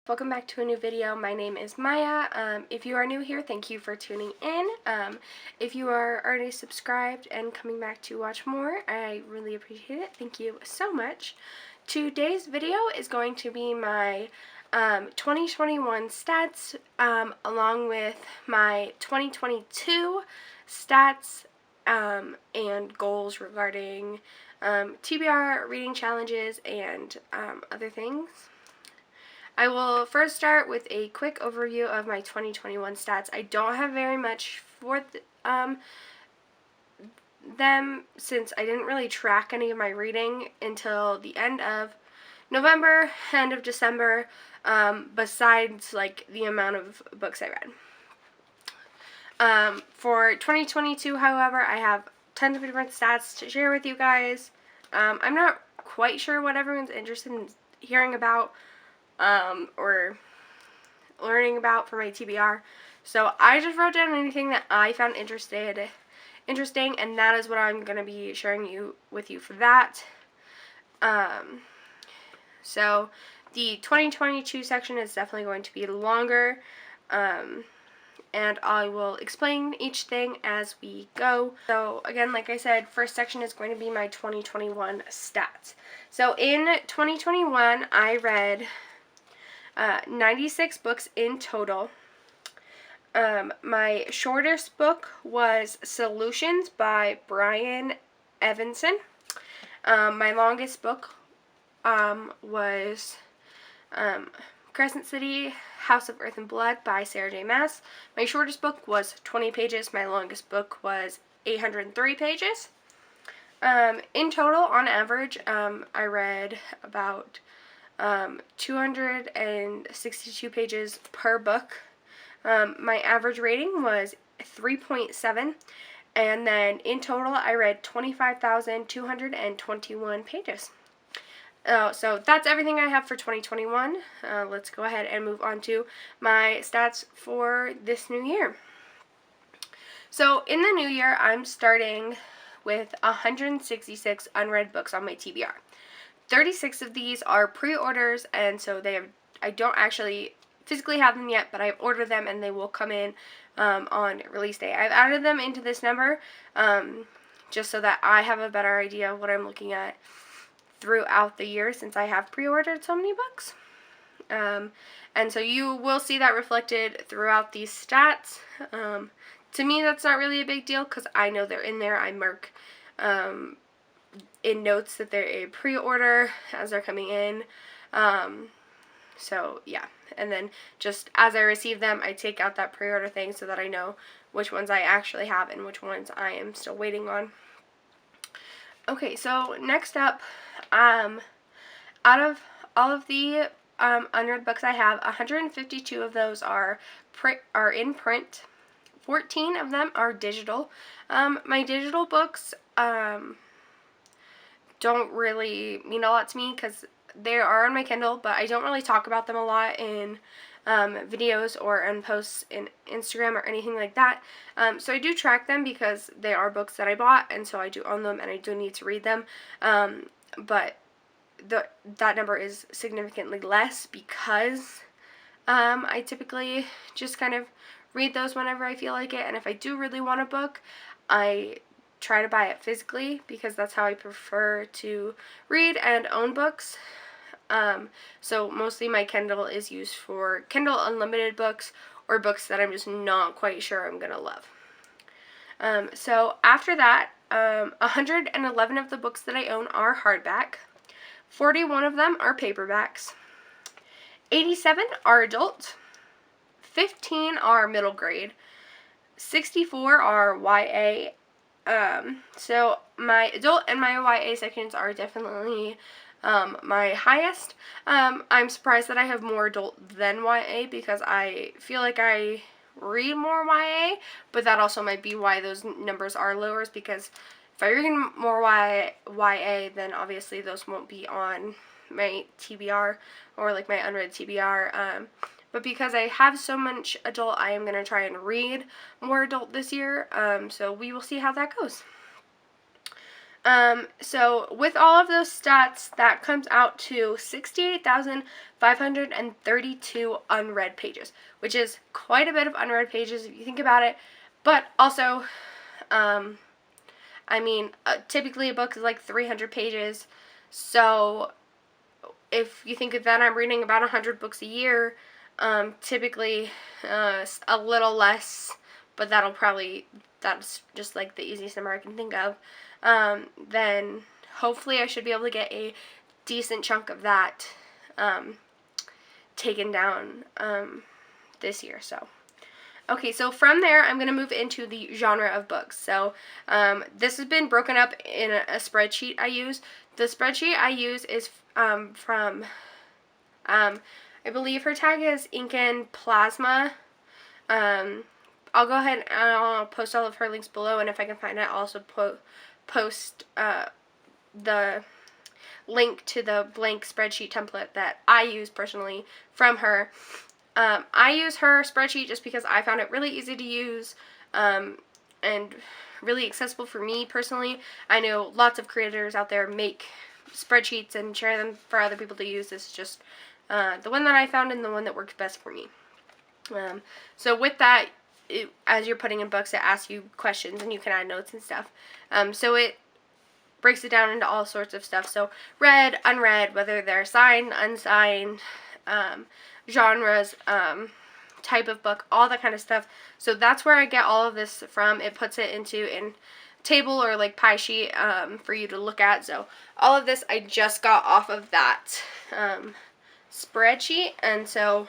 Welcome back to a new video. My name is Maya. If you are new here, thank you for tuning in. If you are already subscribed and coming back to watch more, I really appreciate it. Thank you so much. Today's video is going to be my 2021 stats along with my 2022 stats and goals regarding TBR, reading challenges, and other things. I will first start with a quick overview of my 2021 stats. I don't have very much for them since I didn't really track any of my reading until the end of November, end of December, besides like the amount of books I read. For 2022, however, I have tons of different stats to share with you guys. I'm not quite sure what everyone's interested in hearing about or learning about for my TBR. So I just wrote down anything that I found interesting, and that is what I'm going to be sharing with you for that. So the 2022 section is definitely going to be longer, and I will explain each thing as we go. So again, like I said, first section is going to be my 2021 stats. So in 2021, I read 96 books in total. My shortest book was Solutions by Brian Evanson. My longest book was Crescent City, House of Earth and Blood by Sarah J. Maas. My shortest book was 20 pages. My longest book was 803 pages. In total, on average, I read about 262 pages per book. My average rating was 3.7, and then in total I read 25,221 pages. So that's everything I have for 2021. Let's go ahead and move on to my stats for this new year. So in the new year, I'm starting with 166 unread books on my TBR. 36 of these are pre-orders, and so I don't actually physically have them yet, but I've ordered them and they will come in on release day. I've added them into this number just so that I have a better idea of what I'm looking at throughout the year, since I have pre-ordered so many books. And so you will see that reflected throughout these stats. To me, that's not really a big deal because I know they're in there. I mark in notes that they're a pre-order as they're coming in. So yeah, and then just as I receive them, I take out that pre-order thing so that I know which ones I actually have and which ones I am still waiting on. Okay, so next up, out of all of the unread books I have, 152 of those are in print. 14 of them are digital. My digital books don't really mean a lot to me because they are on my Kindle, but I don't really talk about them a lot in videos or in posts in Instagram or anything like that. So I do track them because they are books that I bought, and so I do own them and I do need to read them. But that number is significantly less because I typically just kind of read those whenever I feel like it, and if I do really want a book, I try to buy it physically because that's how I prefer to read and own books. So mostly my Kindle is used for Kindle Unlimited books or books that I'm just not quite sure I'm gonna love. So after that, 111 of the books that I own are hardback. 41 of them are paperbacks. 87 are adult. 15 are middle grade. 64 are YA. So my adult and my YA sections are definitely my highest. I'm surprised that I have more adult than YA because I feel like I read more YA, but that also might be why those numbers are lower, because if I read more YA, then obviously those won't be on my TBR or like my unread TBR. But because I have so much adult, I am going to try and read more adult this year, so we will see how that goes. So with all of those stats, that comes out to 68,532 unread pages, which is quite a bit of unread pages if you think about it. But also, I mean, typically a book is like 300 pages. So if you think of that, I'm reading about 100 books a year. Typically, a little less, but that's just like the easiest number I can think of. Then hopefully I should be able to get a decent chunk of that taken down this year. So, okay, so from there I'm going to move into the genre of books. So this has been broken up in a spreadsheet I use. The spreadsheet I use is from I believe her tag is inkandplasma. I'll go ahead and I'll post all of her links below, and if I can find it, I'll also post the link to the blank spreadsheet template that I use personally from her. I use her spreadsheet just because I found it really easy to use and really accessible for me personally. I know lots of creators out there make spreadsheets and share them for other people to use. This is just the one that I found and the one that works best for me. So with that, as you're putting in books, it asks you questions and you can add notes and stuff. So it breaks it down into all sorts of stuff. So read, unread, whether they're signed, unsigned, genres, type of book, all that kind of stuff. So that's where I get all of this from. It puts it into a table or like pie sheet for you to look at. So all of this I just got off of that spreadsheet, and so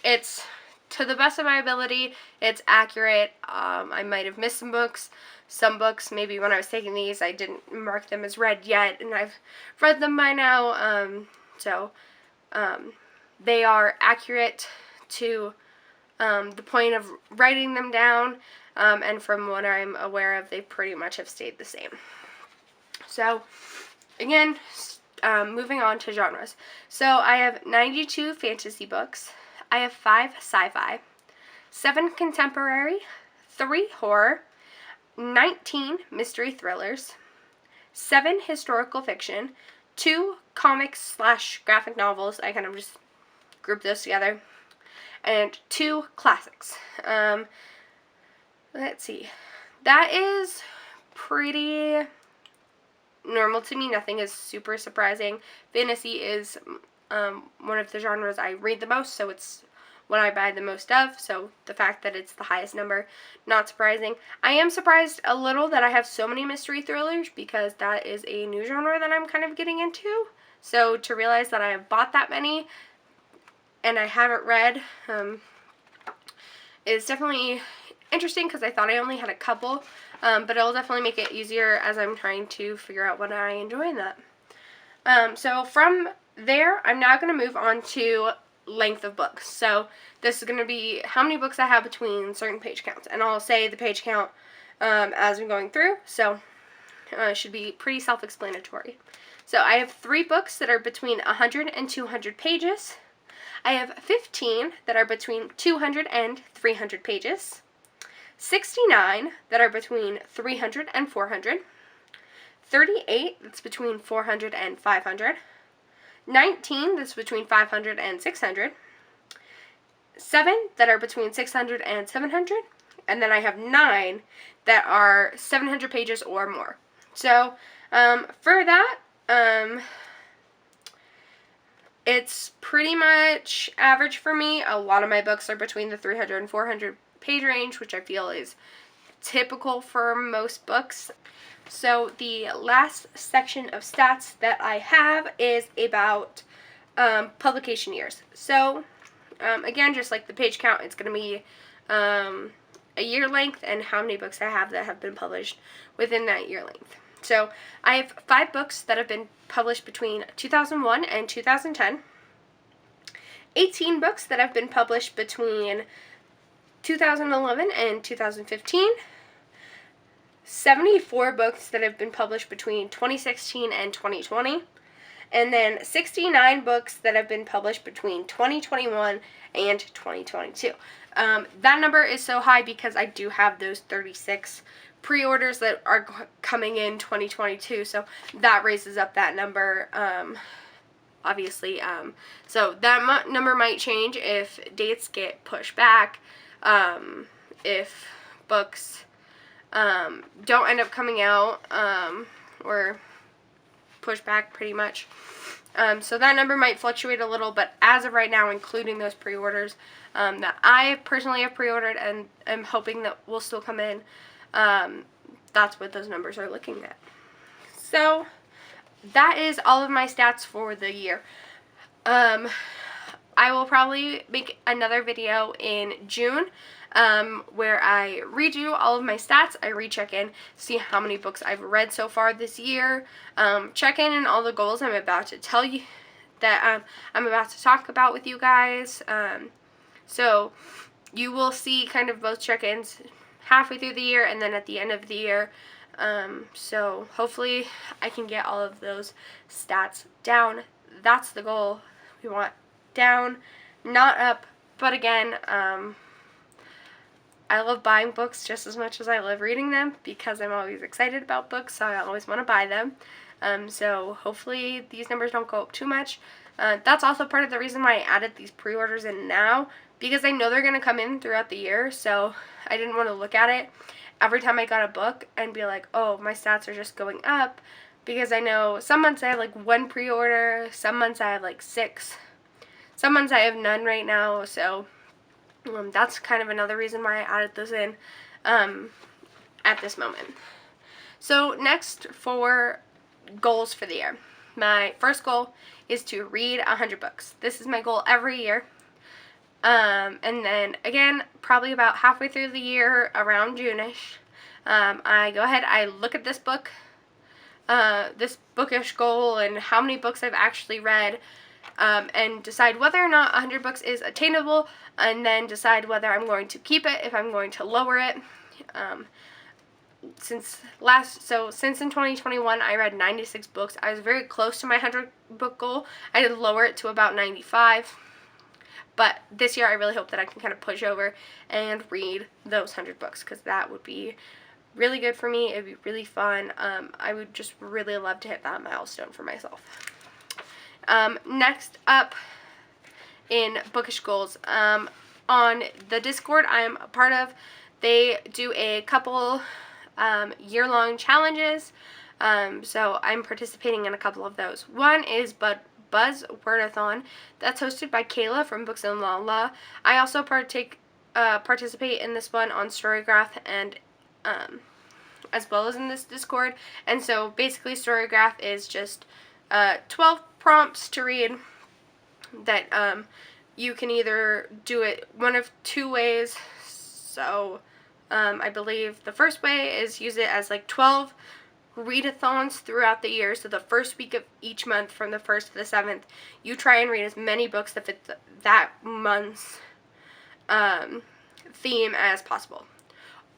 it's, to the best of my ability, it's accurate. I might have missed some books. Some books, maybe when I was taking these, I didn't mark them as read yet, and I've read them by now. They are accurate to the point of writing them down, and from what I'm aware of, they pretty much have stayed the same. So, again, moving on to genres. So, I have 92 fantasy books. I have 5 sci-fi, 7 contemporary, 3 horror, 19 mystery thrillers, 7 historical fiction, 2 comics/graphic novels. I kind of just grouped those together, and 2 classics. Let's see. That is pretty normal to me. Nothing is super surprising. Fantasy is one of the genres I read the most, so it's what I buy the most of, so the fact that it's the highest number, not surprising. I am surprised a little that I have so many mystery thrillers, because that is a new genre that I'm kind of getting into. So to realize that I have bought that many and I haven't read is definitely interesting, because I thought I only had a couple, but it'll definitely make it easier as I'm trying to figure out what I enjoy in that. So from there, I'm now going to move on to length of books. So this is going to be how many books I have between certain page counts, and I'll say the page count as I'm going through, so it should be pretty self-explanatory. So I have 3 books that are between 100 and 200 pages. I have 15 that are between 200 and 300 pages, 69 that are between 300 and 400, 38 that's between 400 and 500, 19 that's between 500 and 600, 7 that are between 600 and 700, and then I have 9 that are 700 pages or more. So for that, it's pretty much average for me. A lot of my books are between the 300 and 400 page range, which I feel is typical for most books. So the last section of stats that I have is about publication years. So again, just like the page count, it's going to be a year length and how many books I have that have been published within that year length. So I have 5 books that have been published between 2001 and 2010, 18 books that have been published between 2011 and 2015, 74 books that have been published between 2016 and 2020, and then 69 books that have been published between 2021 and 2022. That number is so high because I do have those 36 pre-orders that are coming in 2022, so that raises up that number, obviously. So that number might change if dates get pushed back, if books don't end up coming out, or pushed back pretty much. So that number might fluctuate a little, but as of right now, including those pre-orders that I personally have pre-ordered and am hoping that will still come in, that's what those numbers are looking at. So that is all of my stats for the year. I will probably make another video in June, where I redo all of my stats. I recheck in, see how many books I've read so far this year, check in on all the goals I'm about to tell you that I'm about to talk about with you guys. So you will see kind of both check-ins halfway through the year and then at the end of the year. So hopefully I can get all of those stats down. That's the goal. We want down, not up. But again, I love buying books just as much as I love reading them because I'm always excited about books, so I always want to buy them. So hopefully these numbers don't go up too much. That's also part of the reason why I added these pre-orders in now, because I know they're going to come in throughout the year, so I didn't want to look at it every time I got a book and be like, oh, my stats are just going up, because I know some months I have like 1 pre-order, some months I have like 6, some months I have none right now, so that's kind of another reason why I added those in at this moment. So next, for goals for the year. My first goal is to read 100 books. This is my goal every year. And then again, probably about halfway through the year, around June-ish, I go ahead, I look at this book, this bookish goal and how many books I've actually read, and decide whether or not 100 books is attainable, and then decide whether I'm going to keep it, if I'm going to lower it. Since in 2021 I read 96 books, I was very close to my 100 book goal. I did lower it to about 95, but this year I really hope that I can kind of push over and read those 100 books, because that would be really good for me. It would be really fun. I would just really love to hit that milestone for myself. Next up in bookish goals, on the Discord I'm a part of, they do a couple year-long challenges, so I'm participating in a couple of those. One is Buzz Wordathon, that's hosted by Kayla from Books and La La. I also participate in this one on Storygraph and as well as in this Discord. And so basically Storygraph is just 12 prompts to read that you can either do it one of 2 ways. So I believe the first way is use it as like 12 readathons throughout the year. So the first week of each month, from the 1st to the 7th, you try and read as many books that fit that month's theme as possible.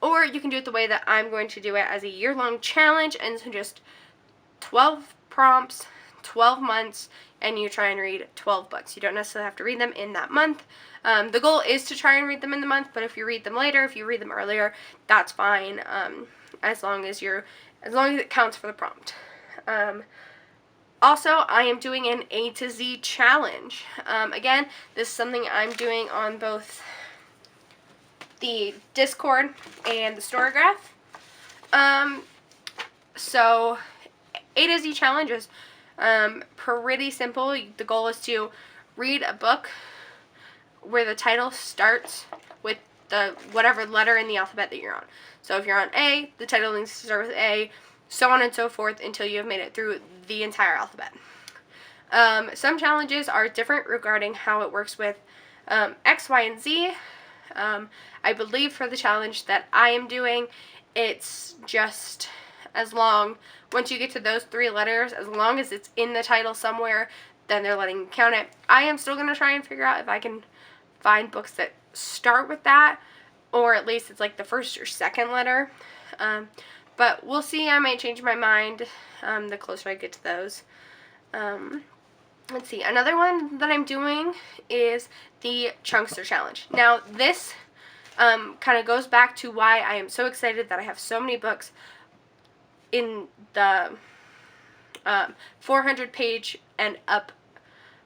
Or you can do it the way that I'm going to do it, as a year-long challenge, and so just 12 prompts, 12 months, and you try and read 12 books. You don't necessarily have to read them in that month. The goal is to try and read them in the month, but if you read them later, if you read them earlier, that's fine, as long as it counts for the prompt. Also, I am doing an A to Z challenge. Again, this is something I'm doing on both the Discord and the Storygraph. So A to Z challenges, pretty simple. The goal is to read a book where the title starts with the whatever letter in the alphabet that you're on. So if you're on A, the title needs to start with A, so on and so forth until you have made it through the entire alphabet. Some challenges are different regarding how it works with X, Y, and Z. I believe for the challenge that I am doing, it's just as long, once you get to those 3 letters, as long as it's in the title somewhere, then they're letting you count it. I am still going to try and figure out if I can find books that start with that, or at least it's like the 1st or 2nd letter. But we'll see. I might change my mind the closer I get to those. Let's see. Another one that I'm doing is the Chunkster Challenge. Now, this kind of goes back to why I am so excited that I have so many books in the 400 page and up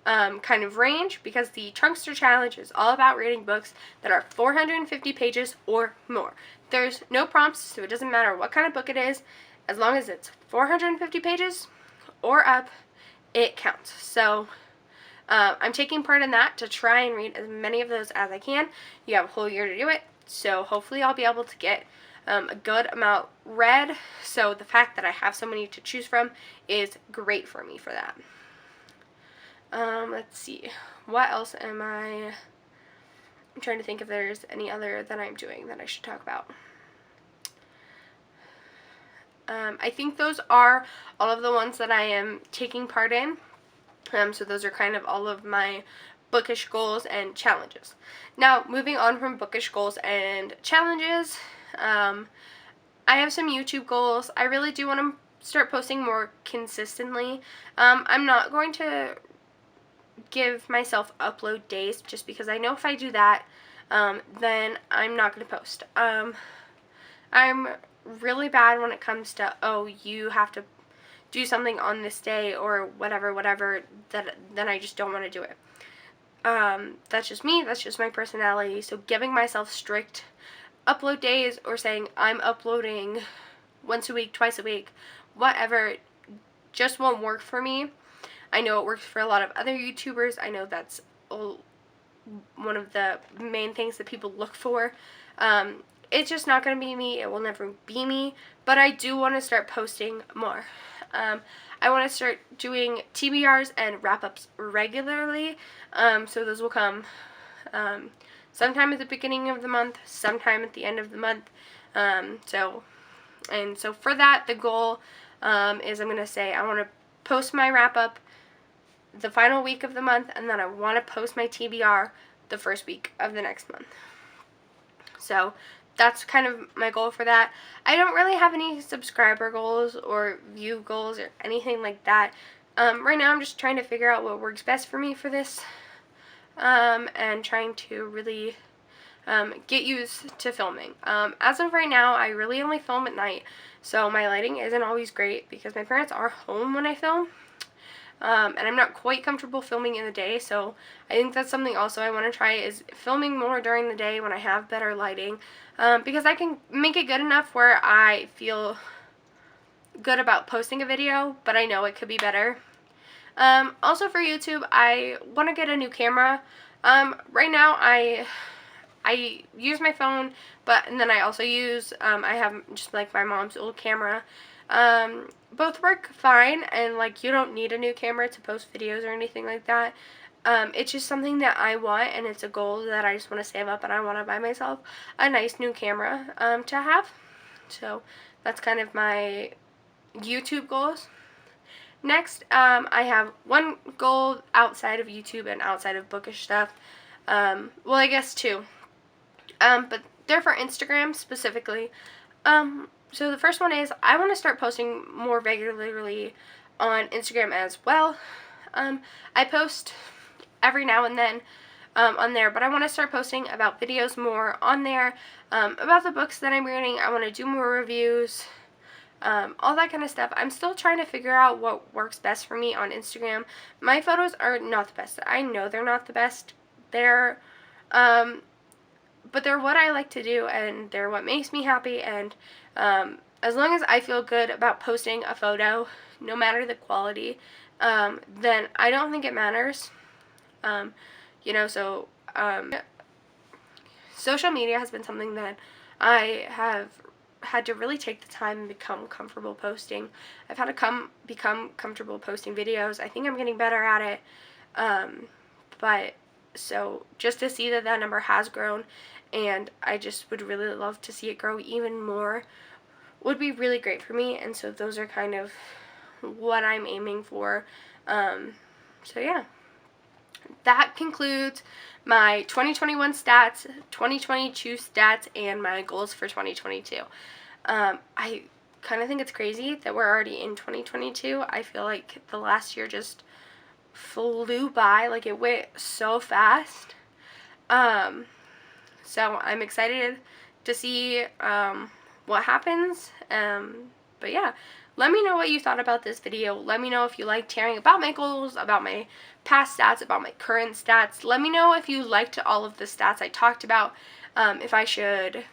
kind of range, because the Trunkster Challenge is all about reading books that are 450 pages or more. There's no prompts, so it doesn't matter what kind of book it is. As long as it's 450 pages or up, it counts. So I'm taking part in that to try and read as many of those as I can. You have a whole year to do it, so hopefully I'll be able to get a good amount read. So the fact that I have so many to choose from is great for me for that. Let's see. What else am I... I'm trying to think if there's any other that I'm doing that I should talk about. I think those are all of the ones that I am taking part in. So those are kind of all of my bookish goals and challenges. Now, moving on from bookish goals and challenges, I have some YouTube goals. I really do want to start posting more consistently. I'm not going to give myself upload days, just because I know if I do that, then I'm not going to post. I'm really bad when it comes to, oh, you have to do something on this day or whatever, then I just don't want to do it. That's just me, that's just my personality. So giving myself strict upload days, or saying I'm uploading once a week, twice a week, whatever, just won't work for me. I know it works for a lot of other YouTubers. I know that's one of the main things that people look for. It's just not going to be me. It will never be me. But I do want to start posting more. I want to start doing TBRs and wrap-ups regularly. So those will come sometime at the beginning of the month, sometime at the end of the month. So for that, the goal is, I'm going to say I want to post my wrap-up the final week of the month, and then I want to post my TBR the first week of the next month. So that's kind of my goal for that. I don't really have any subscriber goals or view goals or anything like that. Right now I'm just trying to figure out what works best for me for this, and trying to really get used to filming. As of right now, I really only film at night, so my lighting isn't always great because my parents are home when I film. And I'm not quite comfortable filming in the day, so I think that's something also I want to try, is filming more during the day when I have better lighting, because I can make it good enough where I feel good about posting a video, but I know it could be better. Also for YouTube, I want to get a new camera. Right now I use my phone, and then I also use, I have just like my mom's old camera. Both work fine, and like, you don't need a new camera to post videos or anything like that. It's just something that I want, and it's a goal that I just want to save up, and I want to buy myself a nice new camera to have. So that's kind of my YouTube goals. Next, I have one goal outside of YouTube and outside of bookish stuff. Well, I guess two. But they're for Instagram specifically. So the first one is, I want to start posting more regularly on Instagram as well. I post every now and then on there, but I want to start posting about videos more on there, about the books that I'm reading. I want to do more reviews, all that kind of stuff. I'm still trying to figure out what works best for me on Instagram. My photos are not the best. I know they're not the best. They're, but they're what I like to do, and they're what makes me happy, and as long as I feel good about posting a photo, no matter the quality, then I don't think it matters. So social media has been something that I have had to really take the time and become comfortable posting. I've had to become comfortable posting videos. I think I'm getting better at it. But so just to see that number has grown, and I just would really love to see it grow even more, would be really great for me. And so those are kind of what I'm aiming for. So yeah, that concludes my 2021 stats, 2022 stats, and my goals for 2022. I kind of think it's crazy that we're already in 2022. I feel like the last year just flew by, like it went so fast. So I'm excited to see what happens. But yeah, let me know what you thought about this video. Let me know if you liked hearing about my goals, about my past stats, about my current stats. Let me know if you liked all of the stats I talked about, if I should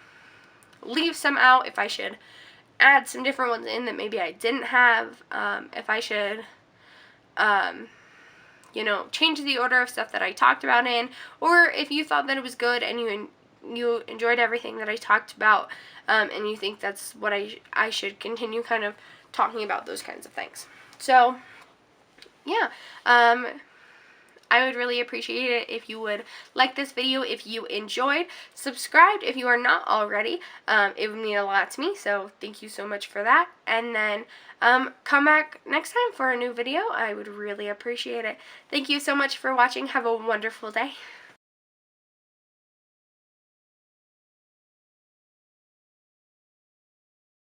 leave some out, if I should add some different ones in that maybe I didn't have, if I should change the order of stuff that I talked about in, or if you thought that it was good and you enjoyed everything that I talked about, and you think that's what I should continue kind of talking about, those kinds of things. So yeah, I would really appreciate it if you would like this video if you enjoyed. Subscribe if you are not already. It would mean a lot to me, so thank you so much for that. And then come back next time for a new video. I would really appreciate it. Thank you so much for watching. Have a wonderful day.